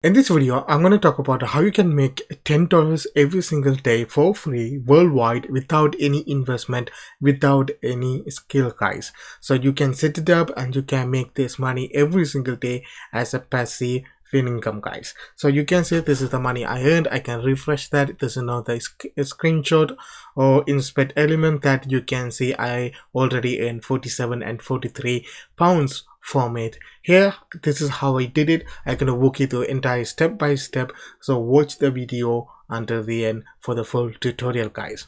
In this video, I'm going to talk about how you can make $10 every single day for free worldwide without any investment, without any skill, guys. So you can set it up and you can make this money every single day as a passive income, guys. So you can see this is the money I earned. I can refresh that. This is another screenshot or inspect element that you can see I already earned 47 and 43 pounds from it. Here, this is how I did it. I'm gonna walk you through entire step by step, so watch the video until the end for the full tutorial, guys.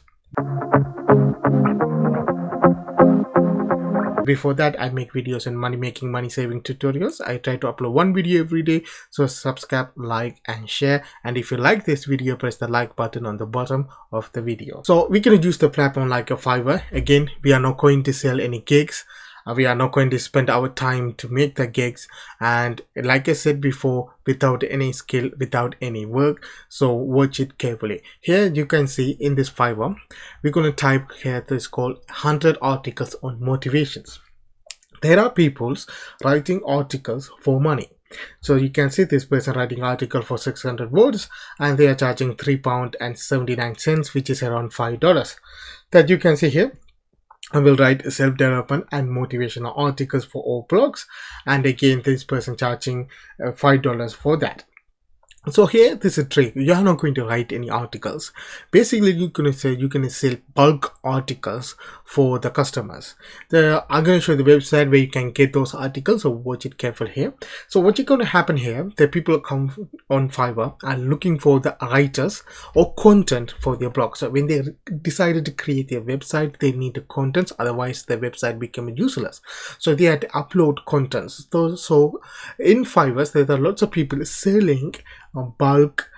Before that, I make videos on money making, money saving tutorials. I try to upload one video every day, so subscribe, like and share. And if you like this video, press the like button on the bottom of the video. So we're gonna use the platform like a Fiverr. Again, we are not going to sell any gigs. We are not going to spend our time to make the gigs, and like I said before, without any skill, without any work. So watch it carefully. Here you can see in this Fiverr, we're going to type here this called 100 articles on motivations. There are people writing articles for money. So you can see this person writing article for 600 words and they are charging £3.79, which is around $5. That you can see here. I will write self-development and motivational articles for all blogs, and again this person charging $5 for that. So here this is a trick. You are not going to write any articles. Basically you're going to sell bulk articles for the customers. I'm going to show you the website where you can get those articles, so watch it carefully here. So what's going to happen here, the people come on Fiverr and looking for the writers or content for their blog. So when they decided to create their website, they need the contents, otherwise the website becomes useless. So they had to upload contents. So in Fiverr there are lots of people selling bulk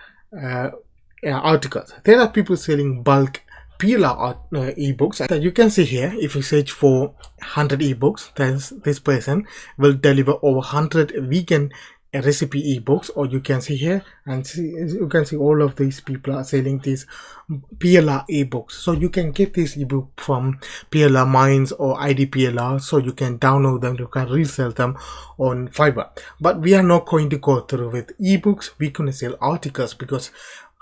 articles. There are people selling bulk PLR ebooks that you can see here. If you search for 100 ebooks, then this person will deliver over 100 vegan recipe ebooks, or you can see here and you can see all of these people are selling these PLR ebooks. So you can get this ebook from PLR Minds or IDPLR, so you can download them, you can resell them on Fiverr. But we are not going to go through with ebooks. We're going to sell articles, because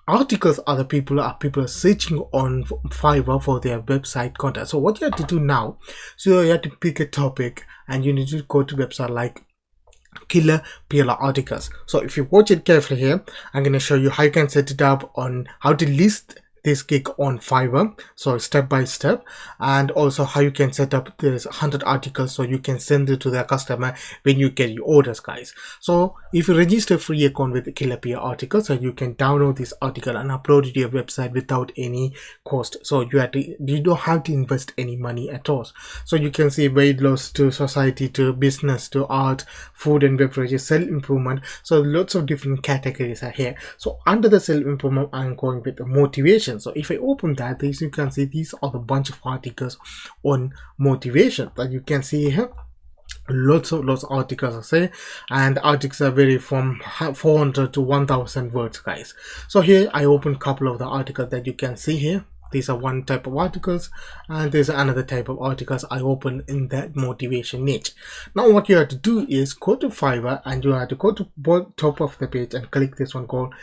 articles are the people are searching on Fiverr for their website content. So what you have to do now, so you have to pick a topic and you need to go to website like killer PLR articles. So if you watch it carefully here, I'm going to show you how you can set it up, on how to list this gig on Fiverr, so step by step, and also how you can set up this 100 articles so you can send it to the customer when you get your orders, guys. So if you register a free account with Killer PLR articles, so you can download this article and upload it to your website without any cost. So you don't have to invest any money at all. So you can see weight loss to society to business to art, food and beverages, self-improvement. So lots of different categories are here. So under the self-improvement, I'm going with the motivation. So if I open that, you can see these are the bunch of articles on motivation that you can see here. Lots of articles I say, and articles are vary from 400 to 1000 words, guys. So here I open a couple of the articles that you can see here. These are one type of articles, and there's another type of articles I open in that motivation niche. Now what you have to do is go to Fiverr and you have to go to top of the page and click this one called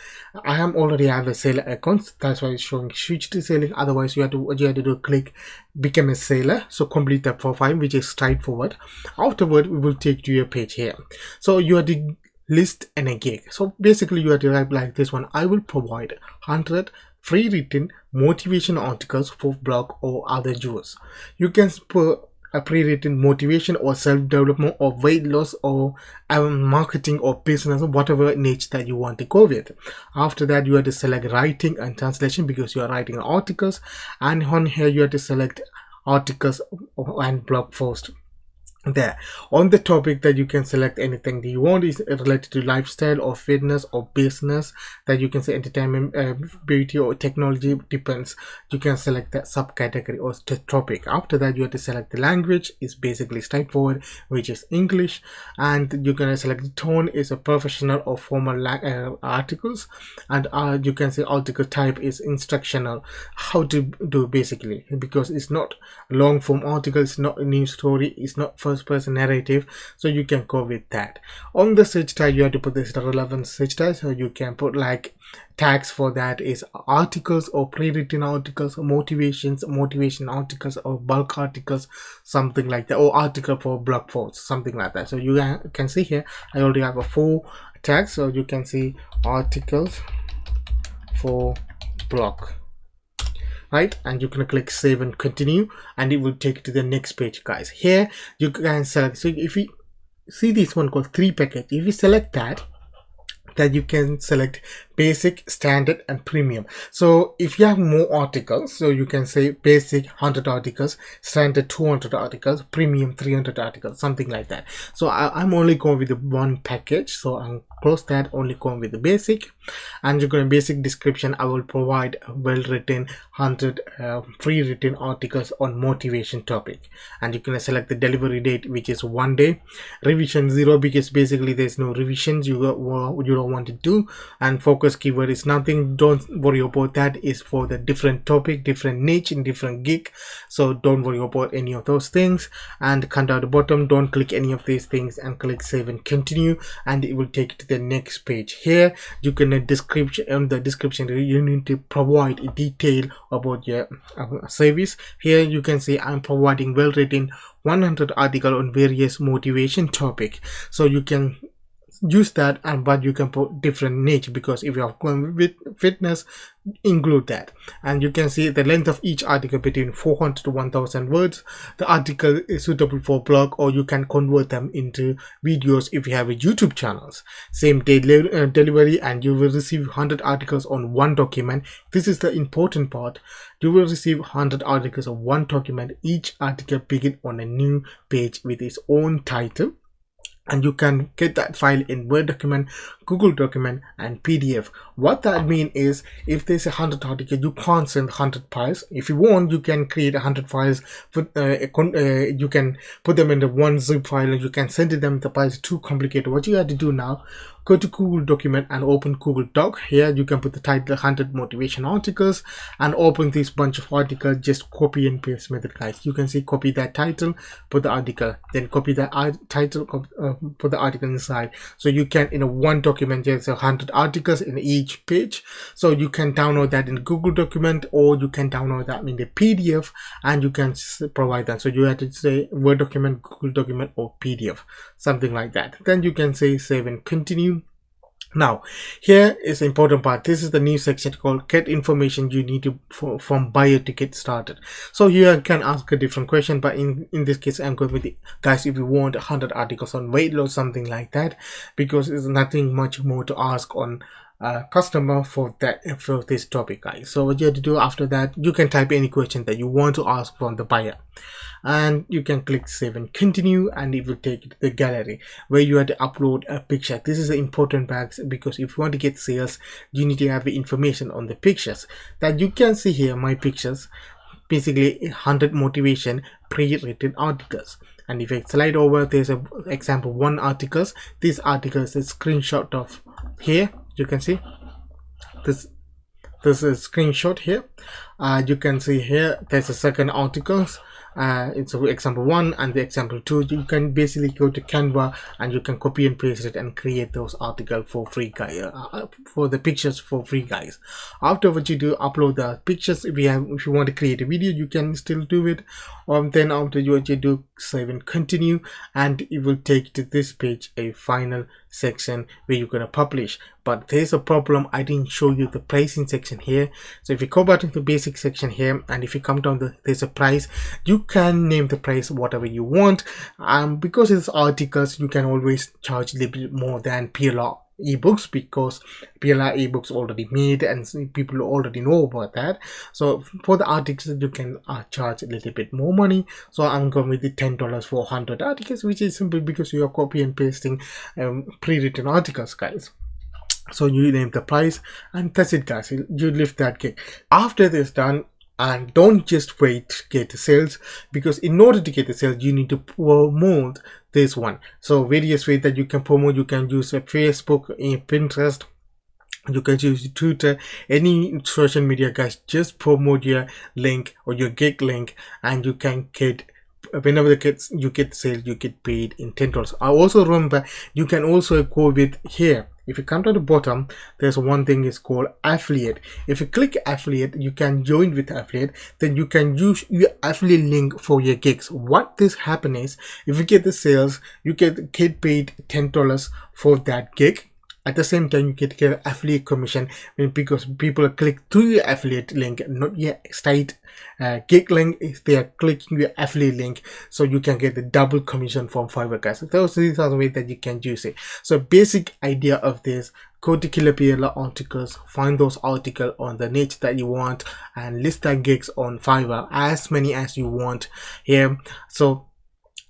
I am already have a seller account. That's why it's showing switch to selling. Otherwise you have to do click become a seller. So complete the profile, which is straightforward. Afterward we will take to your page here. So you have to list and a gig. So basically you have to write like this one: I will provide 100 free written motivation articles for blog or other jewels. You can put a pre-written motivation or self-development or weight loss or marketing or business or whatever niche that you want to go with. After that you have to select writing and translation, because you are writing articles, and on here you have to select articles and blog post. There on the topic that you can select anything that you want is related to lifestyle or fitness or business, that you can say entertainment, beauty or technology, depends. You can select that subcategory or topic. After that you have to select the language, is basically straightforward, which is English, and you're gonna select the tone is a professional or formal articles, and you can say article type is instructional, how to do basically, because it's not long form article, it's not a news story, it's not first person narrative, so you can go with that. On the search tag, you have to put this relevant search tag, so you can put like tags for that is articles or pre-written articles, motivation articles, or bulk articles, something like that, or article for blog posts, something like that. So you can see here I already have a 4 tags, so you can see articles for blog, right? And you can click save and continue, and it will take you to the next page, guys. Here you can select, so if you see this one called 3 package, if you select that, then you can select basic, standard, and premium. So if you have more articles, so you can say basic 100 articles, standard 200 articles, premium 300 articles, something like that. So I'm only going with the one package, so I'll close that, only going with the basic. And you're going to basic description, I will provide well written 100 pre-written articles on motivation topic, and you can select the delivery date, which is 1 day, revision 0, because basically there's no revisions you don't want to do, and focus keyword is nothing, don't worry about that, is for the different topic, different niche, and different gig, so don't worry about any of those things. And come down the bottom, don't click any of these things, and click save and continue, and it will take you to the next page. Here you can description, the description you need to provide detail about your service. Here you can say I'm providing well written 100 article on various motivation topic, so you can use that, and but you can put different niche, because if you are going with fitness, include that. And you can see the length of each article between 400 to 1000 words. The article is suitable for blog, or you can convert them into videos if you have a YouTube channels. Same day delivery, and you will receive 100 articles on one document. This is the important part. You will receive 100 articles on one document. Each article begin on a new page with its own title, and you can get that file in Word document, Google document, and PDF. What that means is, if there's 100 articles, you can't send 100 files. If you want, you can create 100 files. You can put them in the one zip file, and you can send them. The file is too complicated. What you have to do now, go to Google document and open Google Doc. Here you can put the title 100 motivation articles, and open this bunch of articles. Just copy and paste method, guys. You can see, copy that title, put the article, then copy that title, put the article inside. So you can, in a one document, there's 100 articles in each page. So you can download that in Google document, or you can download that in the PDF, and you can provide that. So you have to say Word document, Google document, or PDF, something like that. Then you can say save and continue. Now here is the important part. This is the new section called get information you need to from buyer to get started. So here I can ask a different question, but in this case I'm going with the guys, if you want 100 articles on weight loss, something like that, because there's nothing much more to ask on customer for this topic, guys. So what you have to do after that, you can type any question that you want to ask from the buyer, and you can click save and continue, and it will take you to the gallery where you have to upload a picture. This is the important part, because if you want to get sales, you need to have the information on the pictures. That you can see here my pictures, basically 100 motivation pre-written articles. And if I slide over, there's a example 1 articles. This article is a screenshot of here. You can see this is a screenshot here. You can see here there's a second articles. It's example 1 and the example 2. You can basically go to Canva, and you can copy and paste it and create those articles for free, guys, for the pictures for free, guys. After what you do, upload the pictures. If you want to create a video, you can still do it. Then after what you do, save and continue, and it will take you to this page, a final section where you're going to publish. But there's a problem, I didn't show you the pricing section here. So if you go back to the basic section here, and if you come down, there's a price. You can name the price whatever you want. Because it's articles, you can always charge a little bit more than PLR ebooks, because PLR ebooks already made and people already know about that. So for the articles, you can charge a little bit more money. So I'm going with the $10 for 100 articles, which is simple because you are copy and pasting pre-written articles, guys. So you name the price, and that's it, guys. You lift that cake. After this done, and don't just wait to get the sales, because in order to get the sales, you need to promote this one. So various ways that you can promote. You can use Facebook, Pinterest, you can use Twitter, any social media, guys. Just promote your link or your gig link, and you can get whenever you get sales, you get paid in $10. I also remember you can also go with here. If you come to the bottom, there's one thing is called affiliate. If you click affiliate, you can join with affiliate. Then you can use your affiliate link for your gigs. What this happen is, if you get the sales, you get paid $10 for that gig. At the same time, you get affiliate commission because people click through your affiliate link, not your straight gig link. If they are clicking your affiliate link, so you can get the double commission from Fiverr, guys. These are the ways that you can use it. So basic idea of this: go to Killer PLR articles, find those articles on the niche that you want, and list that gigs on Fiverr, as many as you want here. So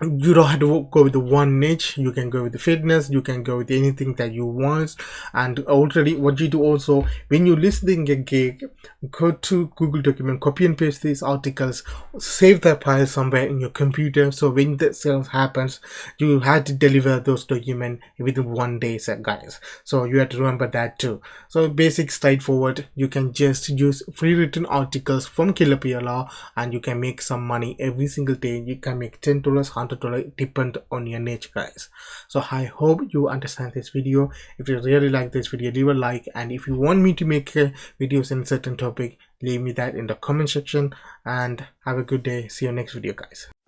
you don't have to go with the one niche. You can go with the fitness, you can go with anything that you want. And already what you do also, when you're listing a gig, go to Google document, copy and paste these articles, save that file somewhere in your computer, so when the sales happens, you have to deliver those documents within 1 day, guys. So you have to remember that too. So basic, straightforward. You can just use free written articles from Killer PLR and you can make some money every single day. You can make $10, $100, depend on your niche, guys. So I hope you understand this video. If you really like this video, leave a like, and if you want me to make videos in a certain topic, leave me that in the comment section. And have a good day. See you next video, guys.